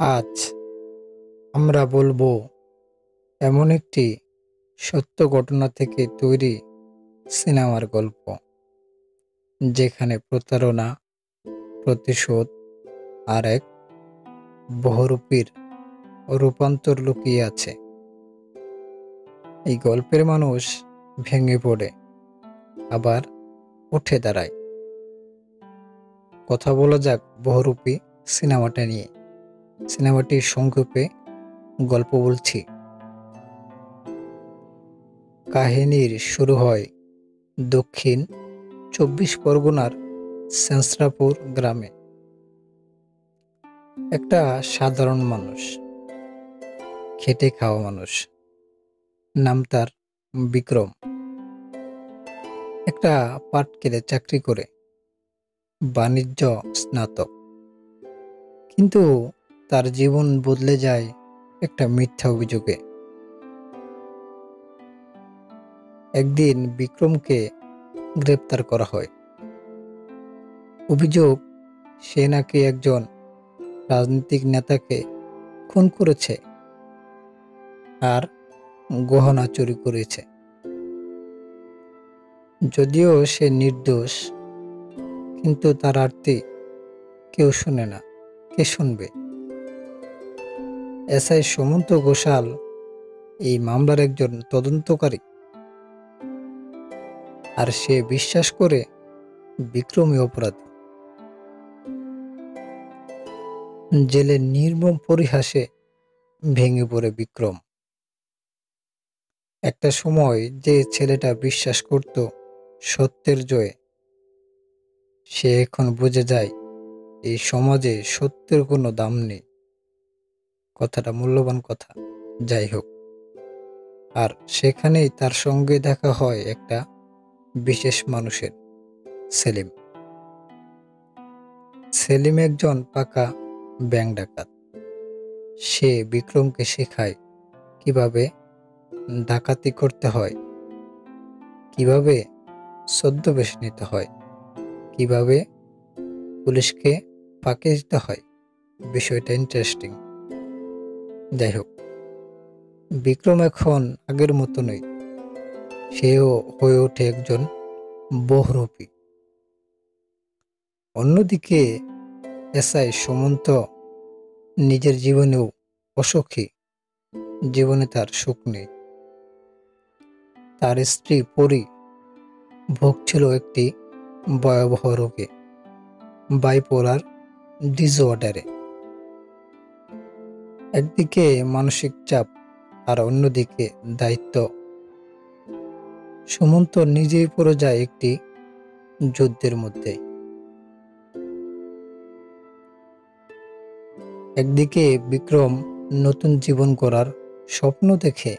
আজ আমরা বলবো এমন একটি সত্য ঘটনা থেকে তৈরি সিনেমার গল্প, যেখানে প্রতারণা, প্রতিশোধ আর এক বহুরূপীর রূপান্তর লুকিয়ে আছে। এই গল্পের মানুষ ভেঙে পড়ে, আবার উঠে দাঁড়ায়। কথা বলা যাক বহুরূপী সিনেমাটা নিয়ে। সিনেমাটির সংক্ষেপে গল্প বলছি। কাহিনীর শুরু হয় দক্ষিণ 24 পরগনার সেন্সরাপুর গ্রামে। একটা সাধারণ মানুষ, খেটে খাওয়া মানুষ, নাম তার বিক্রম। একটা পাটকেলে চাকরি করে, বাণিজ্য স্নাতক। কিন্তু তার জীবন বদলে যায় একটা মিথ্যা অভিযোগে। একদিন বিক্রমকে গ্রেপ্তার করা হয়। অভিযোগ, সে নাকি একজন রাজনৈতিক নেতাকে খুন করেছে আর গহনা চুরি করেছে। যদিও সে নির্দোষ, কিন্তু তার আরতি কেউ শুনে না। কে শুনবে? এসআই সুমন্ত ঘোষাল এই মামলার একজন তদন্তকারী, আর সে বিশ্বাস করে বিক্রমী অপরাধী। জেলের নির্মম পরিহাসে ভেঙে পড়ে বিক্রম। একটা সময় যে ছেলেটা বিশ্বাস করত সত্যের জয়ে, সে এখন বুঝে যায় এই সমাজে সত্যের কোনো দাম নেই। কথাটা মূল্যবান কথা। যাই হোক, আর সেখানেই তার সঙ্গে দেখা হয় একটা বিশেষ মানুষের, সেলিম। সেলিম একজন পাকা ব্যাংক ডাকাত। সে বিক্রমকে শেখায় কিভাবে ডাকাতি করতে হয়, কিভাবে ছদ্মবেশ নিতে হয়, কিভাবে পুলিশকে ফাঁকি দিতে হয়। বিষয়টা ইন্টারেস্টিং। যাই হোক, বিক্রম এখন আগের মতো নয়। সেও হয়ে ওঠে একজন বহুরূপী। অন্যদিকে এসআই সুমন্ত নিজের জীবনেও অসুখী। জীবনে তার সুখ নেই। তার স্ত্রী পরী ভুগছিল একটি ভয়াবহ রোগে, বাইপোলার ডিসঅর্ডারে। একদিকে মানসিক চাপ, আর অন্যদিকে দায়িত্ব। সুমন্ত নিজেই পড়ে যায় একটি যুদ্ধের মধ্যে। একদিকে বিক্রম নতুন জীবন গড়ার স্বপ্ন দেখে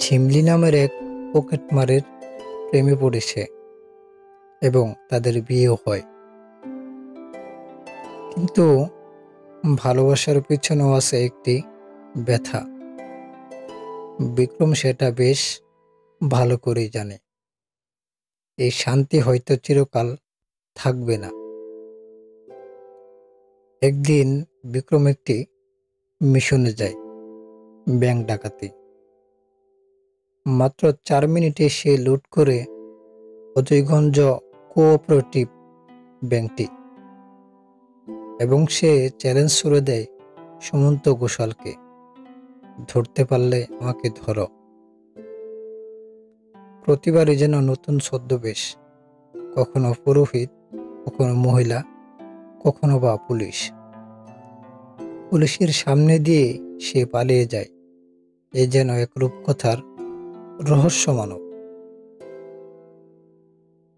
ঝিমলি নামের এক পকেটমারের প্রেমে পড়েছে, এবং তাদের বিয়েও হয়। কিন্তু ভালোবাসার পিছনেও আছে একটি ব্যথা। বিক্রম সেটা বেশ ভালো করেই জানে। এই শান্তি হয়তো চিরকাল থাকবে না। একদিন বিক্রম একটি মিশনে যায়, ব্যাংক ডাকাতি। মাত্র 4 মিনিটে সে লুট করে অজয়গঞ্জ কোঅপারেটিভ ব্যাংকটি, এবং সে চ্যালেঞ্জ ছুড়ে দেয় সুমন্ত ঘোষালকে, ধরতে পারলে আমাকে ধরো। প্রতিবারই যেন নতুন ছদ্মবেশ, কখনো পুরোহিত, কখনো মহিলা, কখনো বা পুলিশ। পুলিশের সামনে দিয়ে সে পালিয়ে যায়। এ যেন এক রূপকথার রহস্য মানব।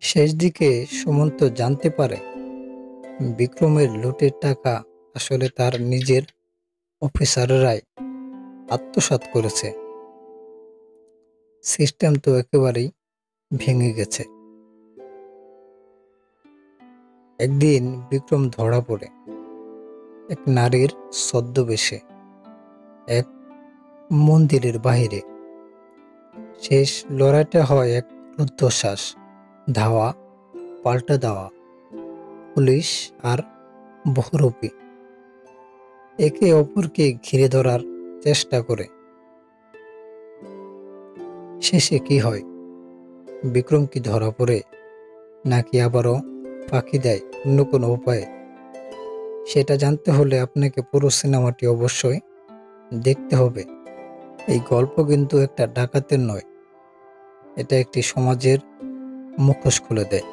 শেষ দিকে সুমন্ত জানতে পারে বিক্রমের লুটের টাকা আসলে তার নিজের অফিসাররাই আত্মসাৎ করেছে। সিস্টেম তো একেবারেই ভেঙে গেছে। একদিন বিক্রম ধরা পড়ে এক নারীর ছদ্মবেশে, এক মন্দিরের বাহিরে। শেষ লড়াইটা হয় এক রুদ্ধশ্বাস, ধাওয়া পাল্টা দেওয়া, পুলিশ আর বহুরূপী। একে অপরকে ঘিরে ধরার চেষ্টা করে। শেষে কি হয়? বিক্রম কি ধরা পড়ে, নাকি আবারও ফাঁকি দেয় অন্য কোনো উপায়ে? সেটা জানতে হলে আপনাকে পুরো সিনেমাটি অবশ্যই দেখতে হবে। এই গল্প কিন্তু একটা ডাকাতের নয়, এটা একটি সমাজের মুখোশ খুলে দেয়।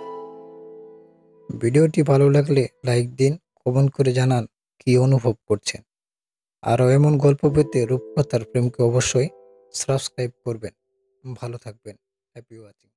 ভিডিওটি ভালো লাগলে লাইক দিন, কমেন্ট করে জানান কি অনুভব করছেন। আরও এমন গল্প পেতে রূপকথার প্রেমকে অবশ্যই সাবস্ক্রাইব করবেন। ভালো থাকবেন। Happy watching.